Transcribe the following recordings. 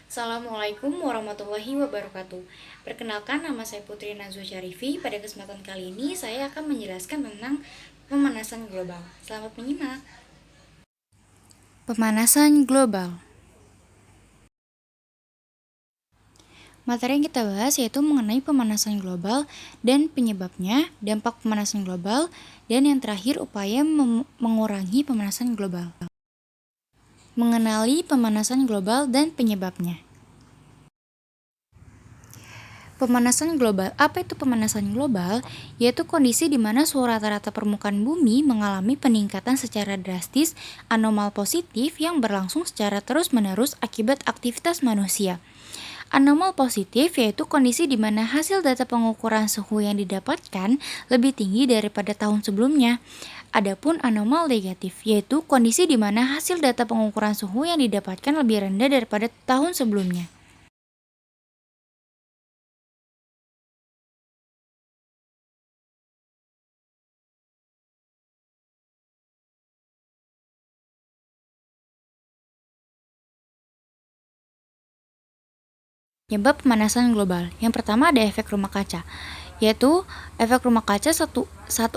Assalamualaikum warahmatullahi wabarakatuh. Perkenalkan, nama saya Putri Nazwa Syarifi. Pada kesempatan kali ini saya akan menjelaskan tentang pemanasan global. Selamat menyimak. Pemanasan global. Materi yang kita bahas yaitu mengenai pemanasan global dan penyebabnya, dampak pemanasan global, dan yang terakhir upaya mengurangi pemanasan global. Mengenali pemanasan global dan penyebabnya. Pemanasan global. Apa itu pemanasan global? Yaitu kondisi di mana suhu rata-rata permukaan bumi mengalami peningkatan secara drastis anormal positif yang berlangsung secara terus-menerus akibat aktivitas manusia. Anormal positif yaitu kondisi di mana hasil data pengukuran suhu yang didapatkan lebih tinggi daripada tahun sebelumnya. Adapun anormal negatif yaitu kondisi di mana hasil data pengukuran suhu yang didapatkan lebih rendah daripada tahun sebelumnya. Penyebab pemanasan global. Yang pertama ada efek rumah kaca, yaitu efek rumah kaca satu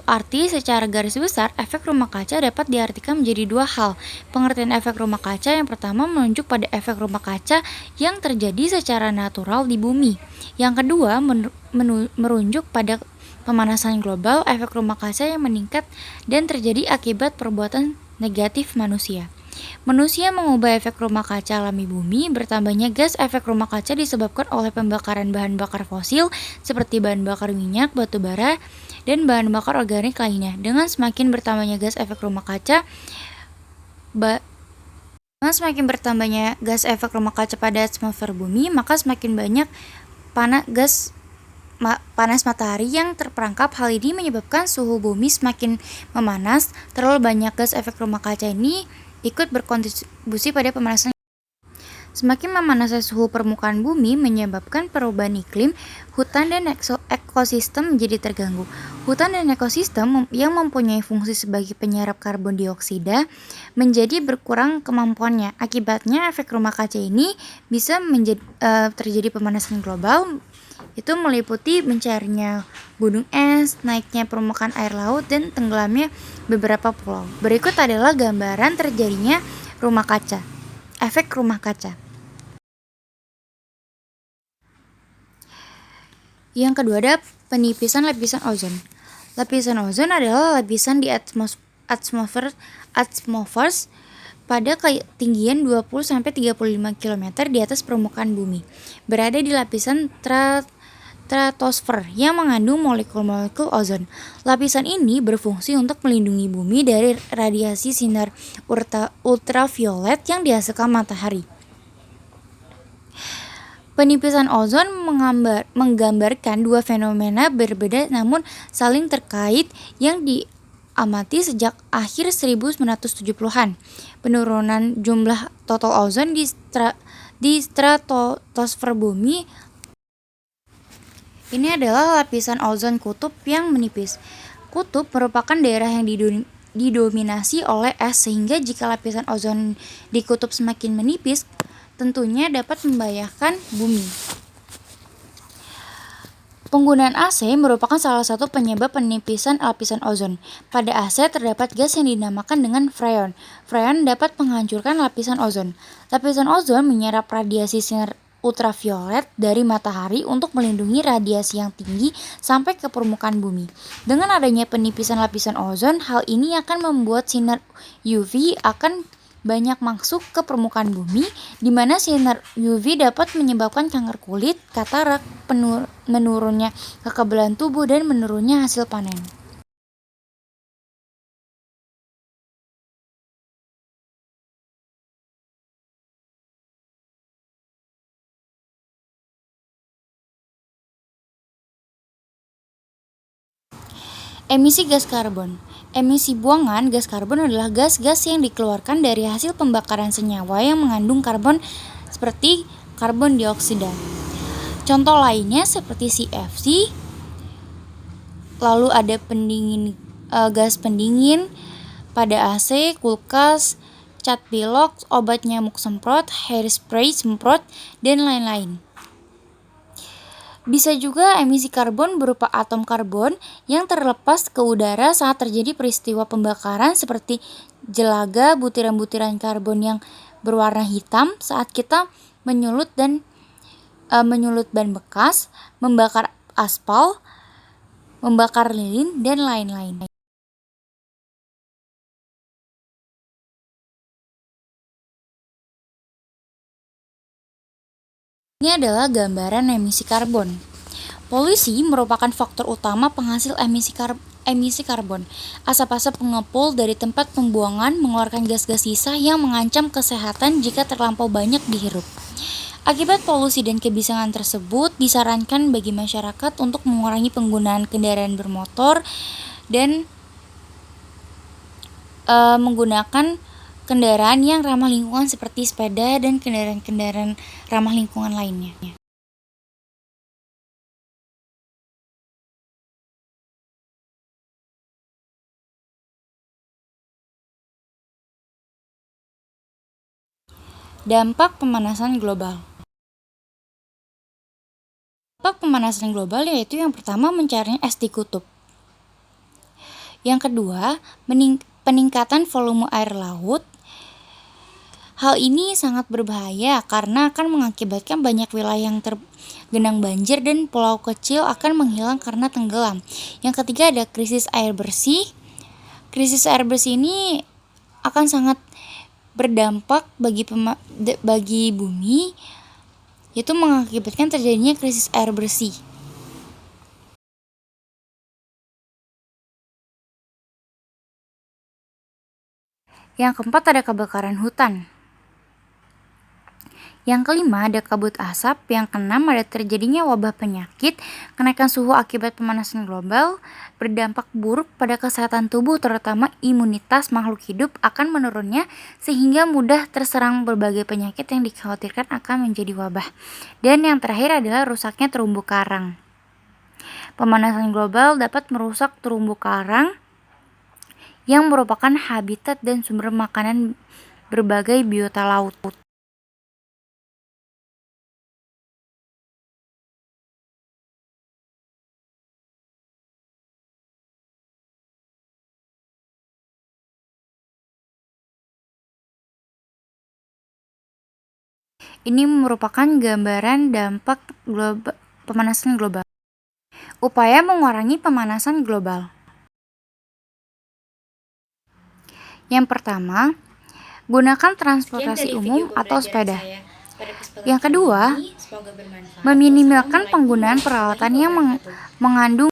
arti secara garis besar. Efek rumah kaca dapat diartikan menjadi dua hal. Pengertian efek rumah kaca yang pertama menunjuk pada efek rumah kaca yang terjadi secara natural di bumi. Yang kedua merujuk pada pemanasan global, efek rumah kaca yang meningkat dan terjadi akibat perbuatan negatif manusia. Manusia mengubah efek rumah kaca alami bumi. Bertambahnya gas efek rumah kaca disebabkan oleh pembakaran bahan bakar fosil seperti bahan bakar minyak, batu bara, dan bahan bakar organik lainnya. Dengan semakin bertambahnya gas efek rumah kaca pada atmosfer bumi, maka semakin banyak panas matahari yang terperangkap. Hal ini menyebabkan suhu bumi semakin memanas. Terlalu banyak gas efek rumah kaca ini ikut berkontribusi pada pemanasan. Semakin memanasnya suhu permukaan bumi menyebabkan perubahan iklim, hutan dan ekosistem menjadi terganggu. Hutan dan ekosistem yang mempunyai fungsi sebagai penyerap karbon dioksida menjadi berkurang kemampuannya. Akibatnya efek rumah kaca ini bisa terjadi pemanasan global, itu meliputi mencarinya gunung es, naiknya permukaan air laut, dan tenggelamnya beberapa pulau. Berikut adalah gambaran terjadinya rumah kaca. Efek rumah kaca. Yang kedua ada penipisan lapisan ozon. Lapisan ozon adalah lapisan di atmosfer pada ketinggian 20-35 km di atas permukaan bumi, berada di lapisan stratosfer yang mengandung molekul-molekul ozon. Lapisan ini berfungsi untuk melindungi bumi dari radiasi sinar ultraviolet yang dihasilkan matahari. Penipisan ozon menggambarkan dua fenomena berbeda namun saling terkait yang diamati sejak akhir 1970-an. Penurunan jumlah total ozon di stratosfer bumi. Ini adalah lapisan ozon kutub yang menipis. Kutub merupakan daerah yang didominasi oleh es, sehingga jika lapisan ozon di kutub semakin menipis, tentunya dapat membahayakan bumi. Penggunaan AC merupakan salah satu penyebab penipisan lapisan ozon. Pada AC terdapat gas yang dinamakan dengan freon. Freon dapat menghancurkan lapisan ozon. Lapisan ozon menyerap radiasi sinar ultraviolet dari matahari untuk melindungi radiasi yang tinggi sampai ke permukaan bumi. Dengan adanya penipisan lapisan ozon, hal ini akan membuat sinar UV akan banyak masuk ke permukaan bumi, di mana sinar UV dapat menyebabkan kanker kulit, katarak, menurunnya kekebalan tubuh, dan menurunnya hasil panen. Emisi gas karbon. Emisi buangan gas karbon adalah gas-gas yang dikeluarkan dari hasil pembakaran senyawa yang mengandung karbon seperti karbon dioksida. Contoh lainnya seperti CFC, lalu ada gas pendingin pada AC, kulkas, cat pilok, obat nyamuk semprot, hairspray semprot, dan lain-lain. Bisa juga emisi karbon berupa atom karbon yang terlepas ke udara saat terjadi peristiwa pembakaran seperti jelaga butiran-butiran karbon yang berwarna hitam saat kita menyulut ban bekas, membakar aspal, membakar lilin, dan lain-lain. Ini adalah gambaran emisi karbon. Polusi merupakan faktor utama penghasil emisi karbon. Asap-asap pengepul dari tempat pembuangan mengeluarkan gas-gas sisa yang mengancam kesehatan jika terlampau banyak dihirup. Akibat polusi dan kebisingan tersebut, disarankan bagi masyarakat untuk mengurangi penggunaan kendaraan bermotor dan menggunakan kendaraan yang ramah lingkungan seperti sepeda dan kendaraan-kendaraan ramah lingkungan lainnya. Dampak pemanasan global. Dampak pemanasan global yaitu yang pertama mencairnya es di kutub. Yang kedua, peningkatan volume air laut. Hal ini sangat berbahaya karena akan mengakibatkan banyak wilayah yang tergenang banjir dan pulau kecil akan menghilang karena tenggelam. Yang ketiga ada krisis air bersih. Krisis air bersih ini akan sangat berdampak bagi bumi, yaitu mengakibatkan terjadinya krisis air bersih. Yang keempat ada kebakaran hutan. Yang kelima ada kabut asap. Yang keenam ada terjadinya wabah penyakit. Kenaikan suhu akibat pemanasan global berdampak buruk pada kesehatan tubuh, terutama imunitas makhluk hidup akan menurunnya sehingga mudah terserang berbagai penyakit yang dikhawatirkan akan menjadi wabah. Dan yang terakhir adalah rusaknya terumbu karang. Pemanasan global dapat merusak terumbu karang yang merupakan habitat dan sumber makanan berbagai biota laut. Ini merupakan gambaran dampak pemanasan global. Upaya mengurangi pemanasan global. Yang pertama, gunakan transportasi umum atau sepeda. Yang kedua, meminimalkan penggunaan peralatan yang mengandung